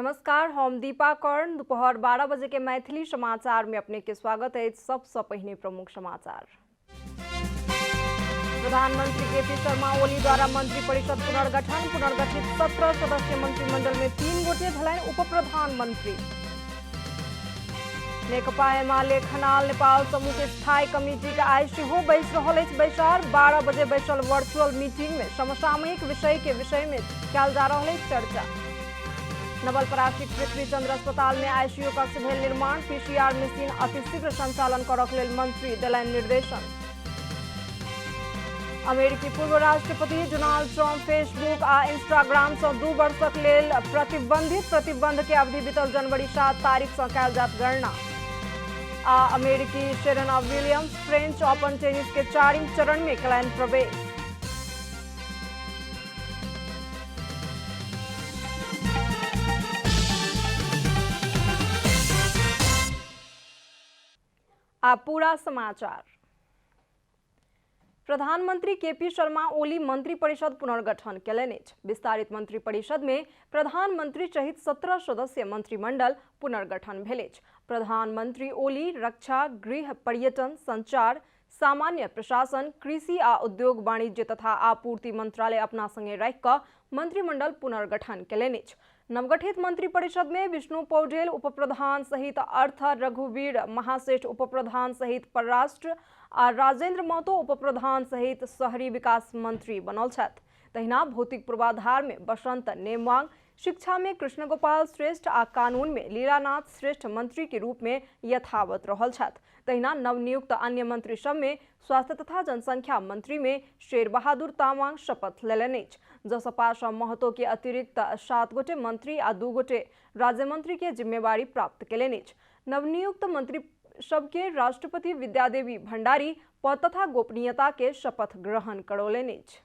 नमस्कार, हम दीपा कर्ण। दोपहर 12 बजे के मैथिली समाचार में अपने के स्वागत है। सबसे पहले प्रमुख समाचार। प्रधानमंत्री केपी शर्मा ओली द्वारा मंत्री परिषद पुनर्गठित 17 सदस्यीय मंत्रिमंडल में 3 गोटे भेलनि उप प्रधानमंत्री। नेकपा एमाले खनाल नेपाल समूह के स्थायी कमिटी का आइ सेहो बैस रहल अछि बैसार। 12 बजे बैसल वर्चुअल मीटिंग में समसामयिक विषय में कयल जा रहल अछि चर्चा। नवलपरासीक पृथ्वीचंद्र अस्पताल में आईसीयू कक्ष भेल निर्माण। पीसीआर मशीन अतिशीघ्र संचालन करक लेल मंत्री देलनि निर्देशन। अमेरिकी पूर्व राष्ट्रपति डोनाल्ड ट्रंप फेसबुक आ इंस्टाग्राम से 2 वर्षक लेल प्रतिबंध के अवधि बीतल जनवरी 7 तारीख से कयल जात गणना। आ अमेरिकी Serena Williams French open tennis के 4वीं चरण में कयलनि प्रवेश। आ पूरा समाचार। प्रधानमंत्री केपी शर्मा ओली मंत्री परिषद पुनर्गठन केलनि अछि। विस्तारित मंत्री परिषद में प्रधानमंत्री सहित 17 सदस्यीय मंत्रिमंडल पुनर्गठन भेल अछि। प्रधानमंत्री ओली रक्षा, गृह, पर्यटन, संचार, सामान्य प्रशासन, कृषि आ उद्योग वाणिज्य तथा आपूर्ति मंत्रालय अपना संगे राखि कऽ मंत्रिमंडल पुनर्गठन केलनि अछि। नवगठित मंत्री परिषद में विष्णु पौडेल उप प्रधान सहित अर्थ, रघुवीर महासेठ उप प्रधान सहित परराष्ट्र आ राजेंद्र महतो उप प्रधान सहित शहरी विकास मंत्री बनल छथि। तहिना भौतिक पूर्वाधार में बसंत नेमवांग, शिक्षा में कृष्ण गोपाल श्रेष्ठ आ कानून में लीलानाथ श्रेष्ठ मंत्री के रूप में यथावत रहल छथि। तहिना नवनियुक्त अन्य मंत्री सब में स्वास्थ्य तथा जनसंख्या मंत्री में शेर बहादुर तामाङ शपथ लेलनि अछि। जसपा सँ महतो के अतिरिक्त 7 गोटे मंत्री आ 2 गोटे राज्य मंत्री के जिम्मेवारी प्राप्त केलनि अछि। नवनियुक्त मंत्री सबके राष्ट्रपति विद्यादेवी भंडारी पद तथा गोपनीयता के शपथ ग्रहण करौलनि अछि।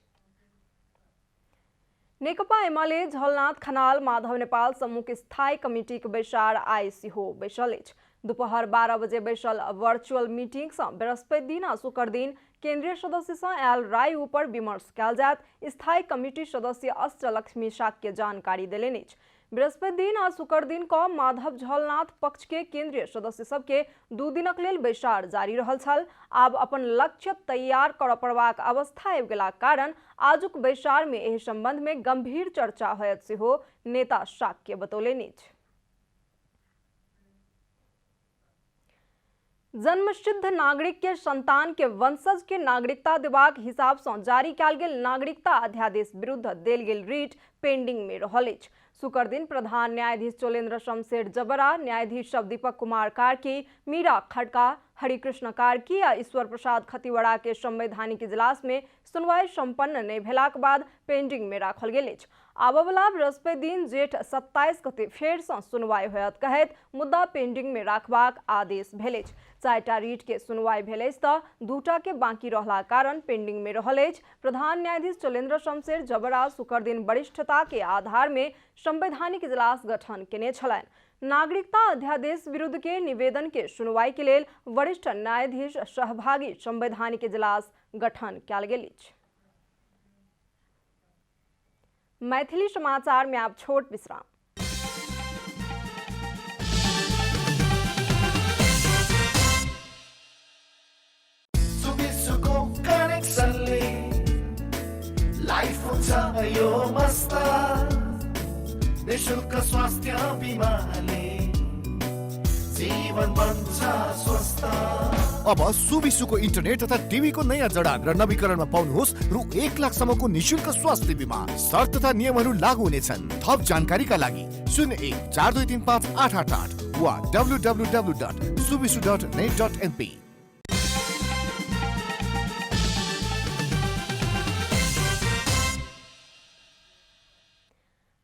नेकपा एमाले झलनाथ खनाल माधव नेपाल समूह के स्थायी कमिटी के बैसार आइ सेहो बैसल अछि। दोपहर 12 बजे बैसल वर्चुअल मीटिंग से बृहस्पति दिन आ शुक्र दिन केंद्रीय सदस्य से आयल राय ऊपर विमर्श कयल जायत स्थायी कमिटी सदस्य अष्टलक्ष्मी शाक्य जानकारी देलनि अछि। बृहस्पति दिन आ शुक्र दिन को माधव झलनाथ पक्ष के केंद्रीय सदस्य सबके 2 दिनक लेल बैसार जारी रहल छल। आब अपन लक्ष्य तैयार करऽ पड़बाक अवस्था आबि गेलाक कारण आजुक बैसार में एहि संबंध में गंभीर चर्चा होयत सेहो नेता शाक्य बतौलनि अछि। जन्मसिद्ध नागरिक के संतान के वंशज के नागरिकता देबाक हिसाब से जारी कयल गेल नागरिकता अध्यादेश विरुद्ध देल गेल रिट पेंडिंग में रहल अछि। शुक्र दिन प्रधान न्यायाधीश चोलेन्द्र शमशेर जबरा, न्यायाधीश दीपक कुमार कार्की, मीरा खड़का, हरिकृष्ण कार्की आ ईश्वर प्रसाद खतिवड़ा के संवैधानिक इजलास में सुनवाई संपन्न नहीं भेलाक बाद पेंडिंग में राखल गेल अछि। आबय वाला बृहस्पति दिन जेठ 27 गते फेर सँ सुनवाई होयत कहैत मुद्दा पेंडिंग में राखबाक आदेश भेल अछि। 4टा रीट के सुनवाई भेल अछि तऽ 2टा के बाकी रहला कारण पेंडिंग में रहल अछि। प्रधान न्यायाधीश चोलेन्द्र शमशेर जबरा शुक्र दिन वरिष्ठता के आधार में संवैधानिक इजलास गठन केने छलनि। नागरिकता अध्यादेश विरुद्ध के निवेदन के सुनवाई के लेल वरिष्ठ न्यायाधीश सहभागी संवैधानिक इजलास गठन कयल गेल अछि। मैथिली समाचार में आप छोट विश्राम। लाइफ हुन्छ यो मस्त निशुल्क स्वास्थ्य बिमाले जीवन बन्छ स्वस्थ। अब सुविसुको इन्टरनेट तथा टिभी को नयाँ जडान र नवीकरणमा पाउनुहोस् रु 1 लाखसम्मको निशुल्क स्वास्थ्य बिमा। शर्त तथा नियमहरू लागू हुनेछन्। थप जानकारीका लागि 01 4235 888 वा www.suvisu.net.np।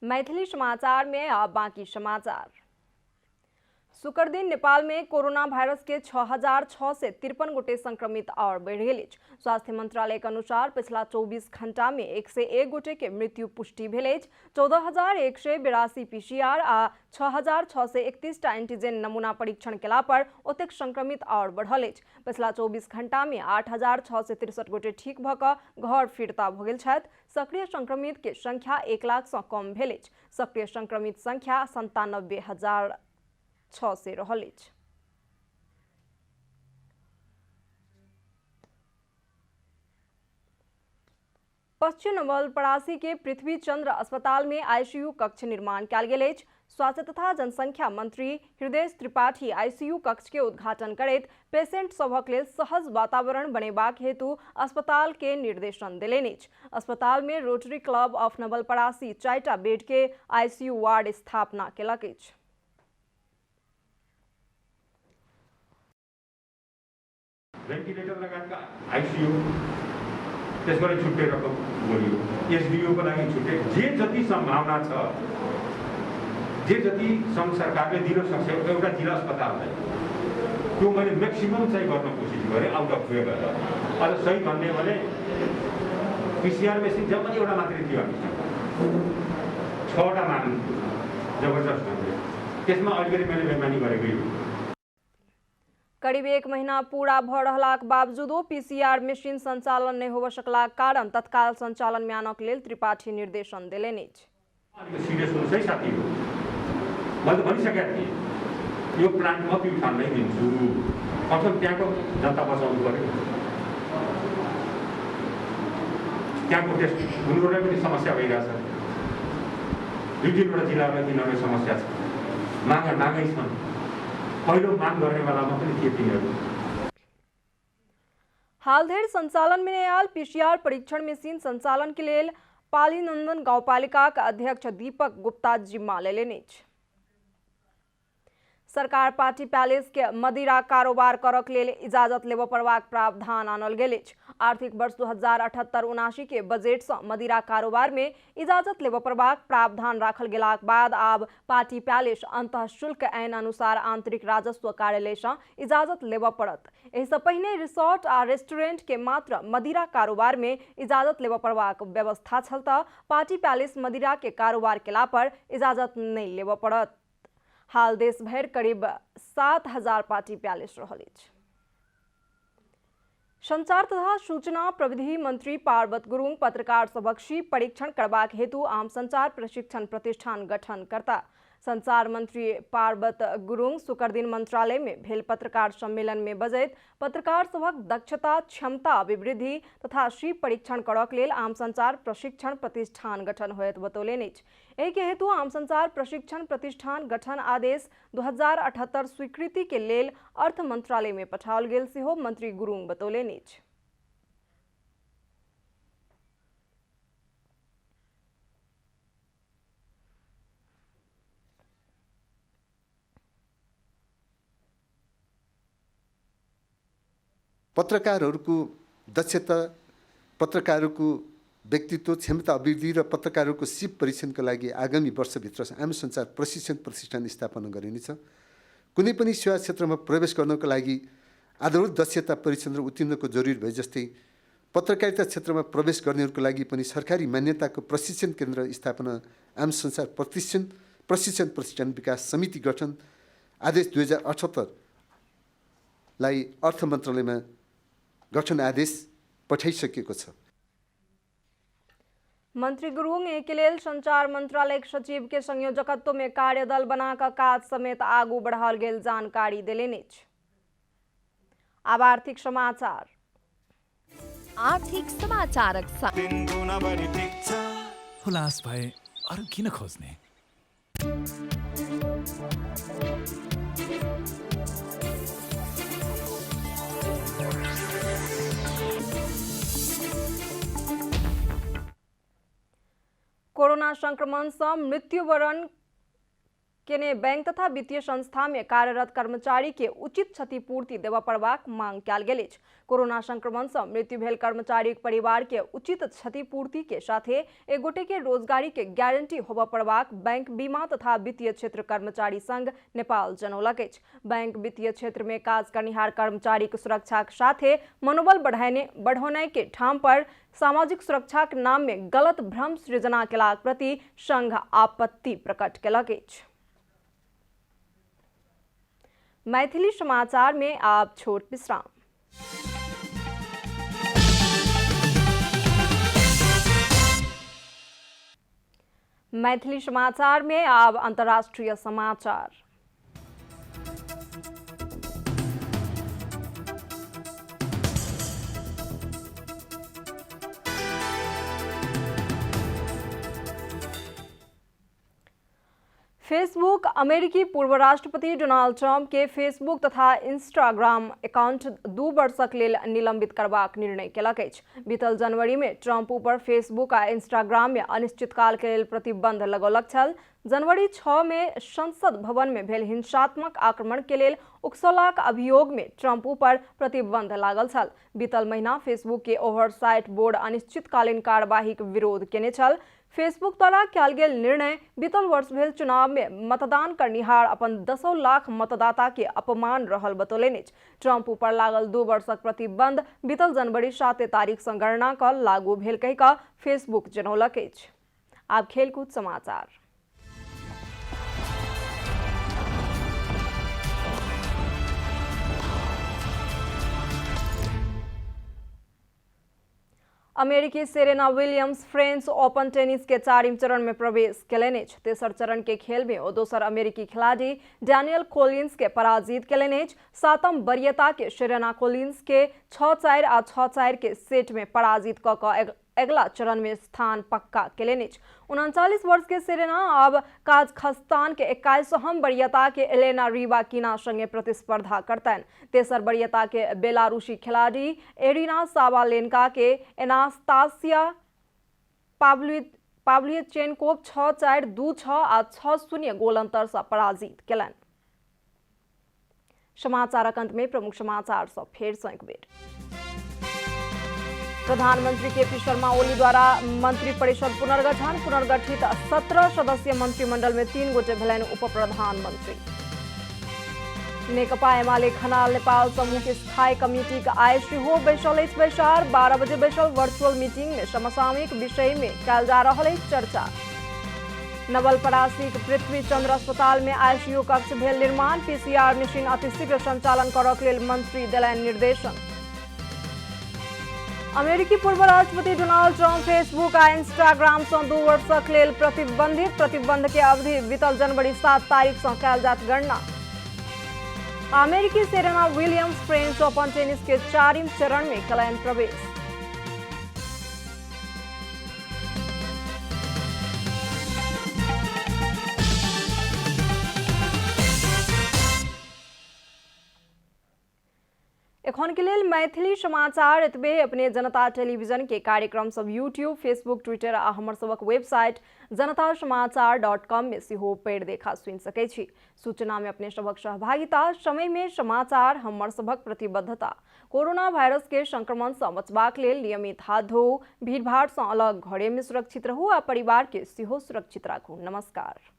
मैथिली समाचार में अब बाकी समाचार। शुक्र दिन नेपाल में कोरोना वायरस के 6,653 गोटे संक्रमित और बढ़ गए। स्वास्थ्य मंत्रालय के अनुसार पिछला 24 घंटा में 101 गोटे के मृत्यु पुष्टि भेल। 14,182 PCR आ 6,631 एंटीजन नमूना परीक्षण केला पर ओतेक संक्रमित और बढ़ल। पिछला 24 घंटा में 8,663 गोटे ठीक भ क घर फिरता भ गेल छथि। सक्रिय संक्रमित के संख्या 1 लाख से कम भेल। सक्रिय संक्रमित संख्या 97,600 रहल। पश्चिम नवलपरासी के पृथ्वी चंद्र अस्पताल में आईसीयू कक्ष निर्माण कयल गेल अछि। स्वास्थ्य तथा जनसंख्या मंत्री हृदय त्रिपाठी आईसीयू कक्ष के उद्घाटन करैत पेशेंट सभक लेल सहज वातावरण बनेबाक हेतु अस्पताल के निर्देशन देलनि अछि। अस्पताल में रोटरी क्लब ऑफ नवलपरासी 4टा बेड के आईसीयू वार्ड स्थापना केलक अछि। भेन्टिलेटर लगायतका आईसीयू त्यसबाट छुट्टै रकम बोलियो। एसडीओ को लागि छुट्टै जे जति सम्भावना छ, जे जति संघ सरकारले दिन सक्छ एउटा जिल्ला अस्पताललाई त्यो मैले म्याक्सिमम चाहिँ गर्न कोसिस गरेँ आउट अफ वे गरेर। अझ सही भन्ने भने पीसीआर मेसिन जम्मा एउटा मात्रै थियो हामीसँग, 6वटा माग्नु जबरजस्त भन्दै त्यसमा अलिकति मैले बेमानी गरेकै हो। करीब 1 महीना पूरा भ रहलाक बावजूदो पीसीआर मशीन संचालन नहीं होब सकलाक कारण तत्काल संचालन में आनक लेल त्रिपाठी निर्देशन देलनि अछि। सिरियस हुनु चाहिँ साथी हो, मैले भनिसकेका थिएँ यो प्लान्ट म प्युठानलाई दिन्छु, अथवा त्यहाँको जनता बचाउनु पर्यो। त्यहाँको टेस्ट हुनुलाई पनि समस्या भइरहेछ। 2-3वटा जिल्लामा तिनीहरूको समस्या छ, मागै छन्। पहिलो माग गर्ने बेलामा पनि थिए तिनीहरू। हाल धेर संचालन में आयल पीसीआर परीक्षण मशीन संचालन के लिए पालीनंदन गाउँपालिका का अध्यक्ष दीपक गुप्ता जिम्मा लेलनि अछि। सरकार पार्टी पैलेस के मदिरा कारोबार करक लेल इजाजत लेब पड़बाक प्रावधान आनल गेल अछि। आर्थिक वर्ष 2078-79 के बजेट से मदिरा कारोबार में इजाजत लेब पड़बाक प्रावधान राखल गेलाक बाद आब पार्टी पैलेस अंतःशुल्क ऐन अनुसार आंतरिक राजस्व कार्यालय से इजाजत लेब पड़त। एहिसँ पहिने रिसोर्ट आ रेस्टोरेंट के मात्र मदिरा कारोबार में इजाजत लेब पड़बाक व्यवस्था छल त पार्टी पैलेस मदिरा के कारोबार केला पर इजाजत नहीं लेब पड़त। हाल देश भर करीब 7,000 पार्टी पैलेस रहल अछि। संचार तथा सूचना प्रविधि मंत्री पार्वत गुरुङ पत्रकार सभक परीक्षण करबाक हेतु आम संचार प्रशिक्षण प्रतिष्ठान गठन करता। संचार मंत्री पार्वत गुरुङ शुक्र दिन मंत्रालय में भेल पत्रकार सम्मेलन में बजैत पत्रकार सभक दक्षता क्षमता अभिवृद्धि तथा परीक्षण करक लेल आम संचार प्रशिक्षण प्रतिष्ठान गठन होयत बतौलनि अछि। एहि के हेतु आम संचार प्रशिक्षण प्रतिष्ठान गठन आदेश 2078 स्वीकृति के लेल अर्थ मंत्रालय में पठाओल गेल सेहो मंत्री गुरुङ बतौलनि अछि। पत्रकारहरूको दक्षता, पत्रकारहरूको व्यक्तित्व क्षमता अभिवृद्धि र पत्रकारहरूको परीक्षणका लागि आगामी वर्षभित्र आम संचार प्रशिक्षण प्रतिष्ठान स्थापना गरिनेछ। कुनै पनि सेवा क्षेत्रमा प्रवेश गर्नको लागि आधारभूत दक्षता परीक्षण र उत्तीर्णको जरुरी भए जस्तै पत्रकारिता क्षेत्रमा प्रवेश गर्नेहरूको लागि पनि सरकारी मान्यताको प्रशिक्षण केन्द्र स्थापना, आम संचार प्रशिक्षण प्रतिष्ठान विकास समिति गठन आदेश 2078 लाई अर्थ मन्त्रालयमा गठन आदेश पठाइसकेको छ। मंत्री गुरुङ के लेल संचार मंत्रालय सचिव के संयोजकत्व में कार्यदल बनाकर काज समेत आगू बढ़ाओल गेल जानकारी देलनि अछि। अब आर्थिक समाचार। आर्थिक समाचारक हुलास भए अरू किन खोज्ने? कोरोना संक्रमण से मृत्युवरण केने बैंक तथा वित्तीय संस्था में कार्यरत कर्मचारी के उचित क्षतिपूर्ति देवा पड़बाक मांग कयल गेल अछि। कोरोना संक्रमण से मृत्यु भेल कर्मचारी परिवार के उचित क्षतिपूर्ति के साथे एक गोटे के रोजगारी के गारंटी होबा पड़बाक बैंक बीमा तथा वित्तीय क्षेत्र कर्मचारी संघ नेपाल जनौलक अछि। बैंक वित्तीय क्षेत्र में काज करनिहार कर्मचारी के सुरक्षा के साथे मनोबल बढ़ौनाई के ठाम पर सामाजिक सुरक्षा के नाम में गलत भ्रम सृजना केलाक प्रति संघ आपत्ति प्रकट केलक अछि। मैथिली समाचार में आप छोट विश्राम। मैथिली समाचार में अब अंतर्राष्ट्रीय समाचार। फेसबुक अमेरिकी पूर्व राष्ट्रपति डोनाल्ड ट्रंप के फेसबुक तथा इंस्टाग्राम अकाउंट 2 वर्षक लेल निलंबित करबाक निर्णय केलक अछि। बीतल जनवरी में ट्रंप ऊपर फेसबुक आ इंस्टाग्राम में अनिश्चितकाल के लेल प्रतिबंध लगौलक छल। जनवरी 6 में संसद भवन में भेल हिंसात्मक आक्रमण के लेल उकसौलाक अभियोग में ट्रंप ऊपर प्रतिबंध लागल छल। बीतल महीना फेसबुक के ओवरसाइट बोर्ड अनिश्चितकालीन कार्यवाहीक विरोध केने छल। फेसबुक द्वारा कयल गेल निर्णय बीतल वर्ष भेल चुनाव में मतदान करनिहार अपन 10 लाख मतदाता के अपमान रहल बतौलनि। ट्रंप ऊपर लागल 2 वर्षक प्रतिबंध बीतल जनवरी 7 तारीख सँ गणना क लागू भेल कहि क फेसबुक जनौलक अछि। आब खेलकूद समाचार। अमेरिकी Serena Williams French open tennis के 4वीं चरण में प्रवेश केलनि अछि। तेसर चरण के खेल में ओ दोसर अमेरिकी खिलाड़ी डैनियल कोलिन्स के पराजित केलनि अछि। 7म वरीयता के सेरेना कोलिन्स के 6-4 आ 6-4 के सेट में पराजित क क अगला चरण में स्थान पक्का केलनि अछि। 39 वर्ष के सेरेना अब काजाख्स्तान के 21वीं वरीयता के एलेना रिबाकिना संगे प्रतिस्पर्धा करतनि। तेसर वरीयता के बेलारूसी खिलाड़ी एरिना साबालेंका के एनास्तासिया पाव्लिचेंकोव 6-4, 2-6 आ 6-0 गोल अंतर से पराजित केलनि। समाचारक अंत में प्रमुख समाचार सब फेर सँ एक बेर। प्रधानमंत्री केपी शर्मा ओली द्वारा मंत्री परिषद पुनर्गठित 17 सदस्यीय मंत्रिमंडल में 3 गोटे भेलनि उप प्रधानमंत्री। नेकपा एमाले खनाल नेपाल समूह के स्थायी कमिटी का आय सेहो बैसल अछि बैसार। 12 बजे बैसल वर्चुअल मीटिंग में समसामयिक विषय में कयल जा रहल अछि चर्चा। नवलपरासीक पृथ्वी चंद्र अस्पताल में आईसीयू कक्ष भेल निर्माण। पीसीआर मशीन अतिशीघ्र संचालन करबाक लेल मंत्री देलनि निर्देशन। अमेरिकी पूर्व राष्ट्रपति डोनाल्ड ट्रंप फेसबुक आ इंस्टाग्राम सँ 2 वर्षक लेल प्रतिबंधित। प्रतिबंध के अवधि बीतल जनवरी 7 तारीख सँ कयल जायत गणना। अमेरिकी Serena Williams French open tennis के 4वीं चरण में कयलनि प्रवेश। एखन के लेल मैथिली समाचार एतबे। अपने जनता टेलीविजन के कार्यक्रम सब यूट्यूब, फेसबुक, ट्विटर आ हमर सबक वेबसाइट जनतासमाचार.com में सेहो पढ़ि देखा सुनि सकै छी। सूचना में अपने सबक सहभागिता, समय में समाचार हमर सबक प्रतिबद्धता। कोरोना वायरस के संक्रमण से बचबाक लेल नियमित हाथ धोऊ, भीड़ भाड़ से अलग घरे में सुरक्षित रहू आ परिवार के सेहो सुरक्षित राखू। नमस्कार।